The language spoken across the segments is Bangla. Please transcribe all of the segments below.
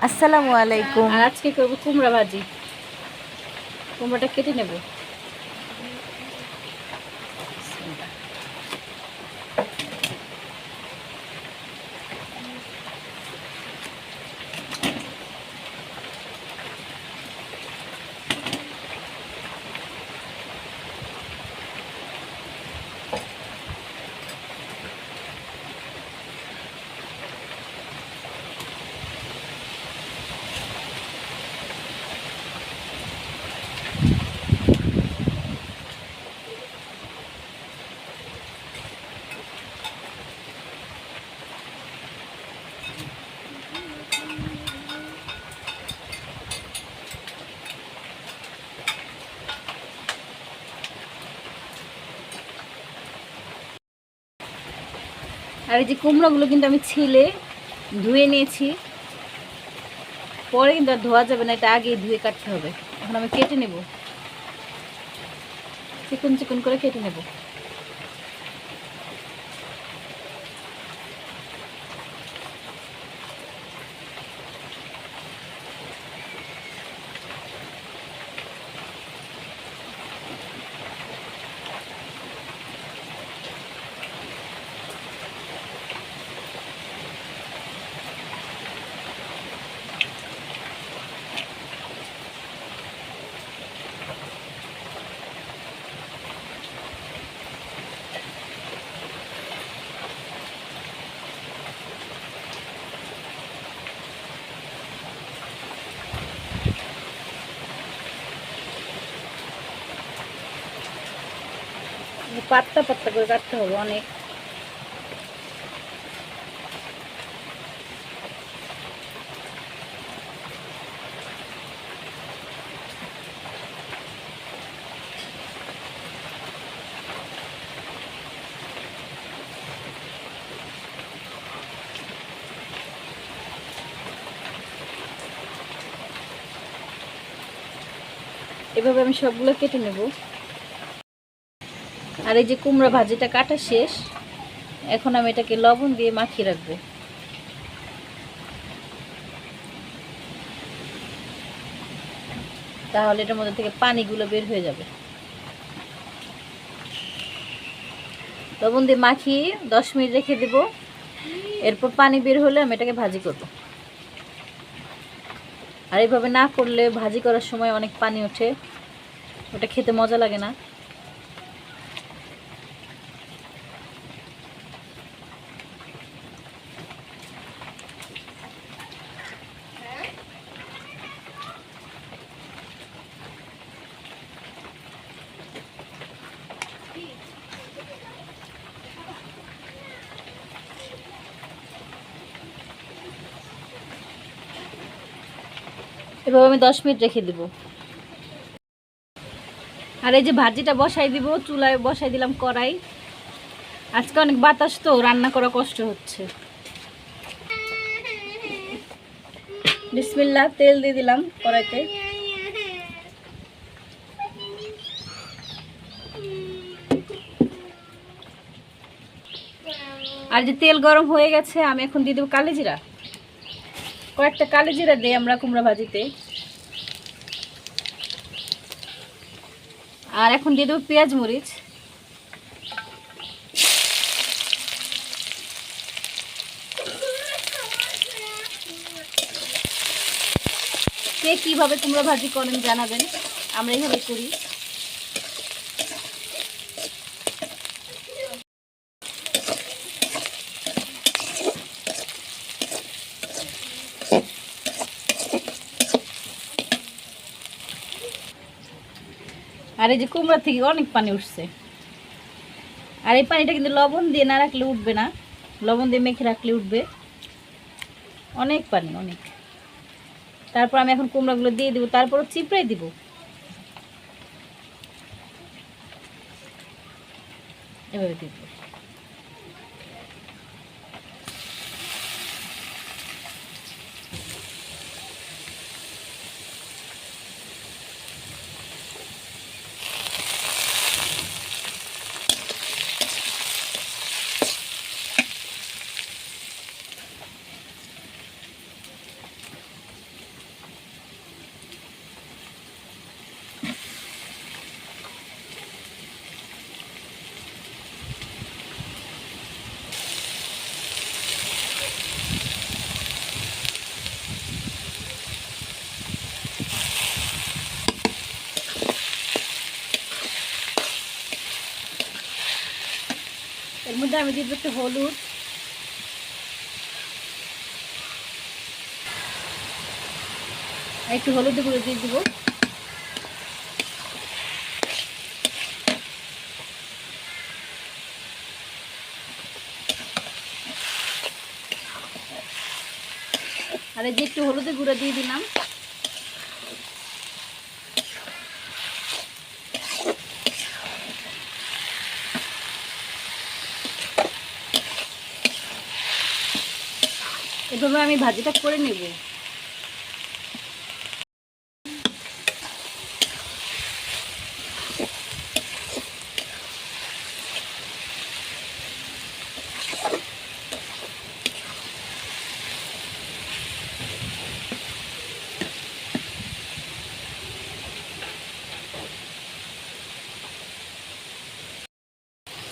আসসালামু আলাইকুম। আর আজকে করব কুমড়া ভাজি। কুমড়াটা কেটে নেব। আর এই যে কুমড়োগুলো কিন্তু আমি ছিলে ধুয়ে নিয়েছি। পরে কিন্তু আর ধোয়া যাবে না, এটা আগেই ধুয়ে কাটতে হবে। এখন আমি কেটে নেব, চিকন চিকন করে কেটে নেব। পাতলা পাতলা করে কাটতে হবে অনেক। এভাবে আমি সবগুলো কেটে নেব। আর এই যে কুমড়া ভাজিটা কাটা শেষ, এখন আমি এটাকে লবণ দিয়ে মাখিয়ে রাখবো। তাহলে এটার মধ্যে থেকে পানিগুলো বের হয়ে যাবে। লবণ দিয়ে মাখিয়ে 10 মিনিট রেখে দেব। এরপর পানি বের হলে আমি এটাকে ভাজি করব। আর এইভাবে না করলে ভাজি করার সময় অনেক পানি ওঠে, ওটা খেতে মজা লাগে না। এভাবে আমি 10 মিনিট রেখে দেব। আর এই যে ভাজিটা বসাই দিব, চুলায় বসাই দিলাম কড়াই। আজকে অনেক বাতাস তো, রান্না করা কষ্ট হচ্ছে। বিসমিল্লাহ, তেল দিয়ে দিলাম কড়াইতে। আর যে তেল গরম হয়ে গেছে, আমি এখন দিয়ে দেবো কালিজিরা। কয়েকটা কালিজিরা দিই আমরা কুমড়া ভাজিতে। আর এখন দিয়ে দেবো পেঁয়াজ মরিচ। কে কীভাবে কুমড়া ভাজি করেন জানাবেন, আমরা এইভাবে করি। আর এই যে কুমড়া থেকে অনেক পানি উঠছে। আর এই পানিটা কিন্তু লবণ দিয়ে না রাখলে উঠবে না, লবণ দিয়ে মেখে রাখলে উঠবে। অনেক পানি, অনেক। তারপর আমি এখন কুমড়াগুলো দিয়ে দিব, তারপরও চিপড়াই দিব। এভাবে দিব। মধ্যে আমি দিয়ে দেবো একটু হলুদ, একটু হলুদ গুঁড়ো দিয়ে দিব। আর এই যে একটু হলুদের গুঁড়ো দিয়ে দিলাম। এভাবে আমি ভাজিটা করে নেব।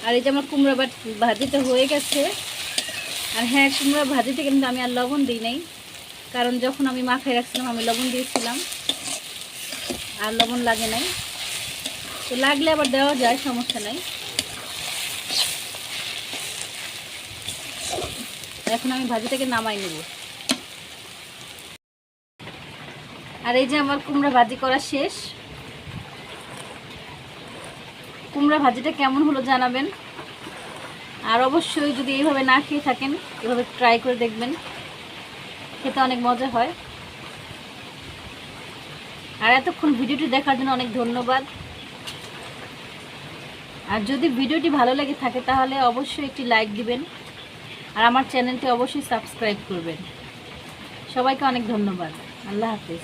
আর এই যে আমার কুমড়া ভাজিটা হয়ে গেছে। আর হ্যাঁ, কুমড়া ভাজিতে কিন্তু আমি আর লবণ দিই নাই, কারণ যখন আমি মাখায় রাখছিলাম আমি লবণ দিয়েছিলাম, আর লবণ লাগে নাই। তো লাগলে আবার দেওয়া যায়, সমস্যা নাই। এখন আমি ভাজিটাকে নামাই নেব। আর এই যে আমার কুমড়া ভাজি করা শেষ। কুমড়া ভাজিটা কেমন হলো জানাবেন। আর অবশ্যই যদি এইভাবে না খেয়ে থাকেন, এভাবে ট্রাই করে দেখবেন, খেতে অনেক মজা হয়। আর এতক্ষণ ভিডিওটি দেখার জন্য অনেক ধন্যবাদ। আর যদি ভিডিওটি ভালো লেগে থাকে তাহলে অবশ্যই একটি লাইক দিবেন, আর আমার চ্যানেলটি অবশ্যই সাবস্ক্রাইব করবেন। সবাইকে অনেক ধন্যবাদ। আল্লাহ হাফেজ।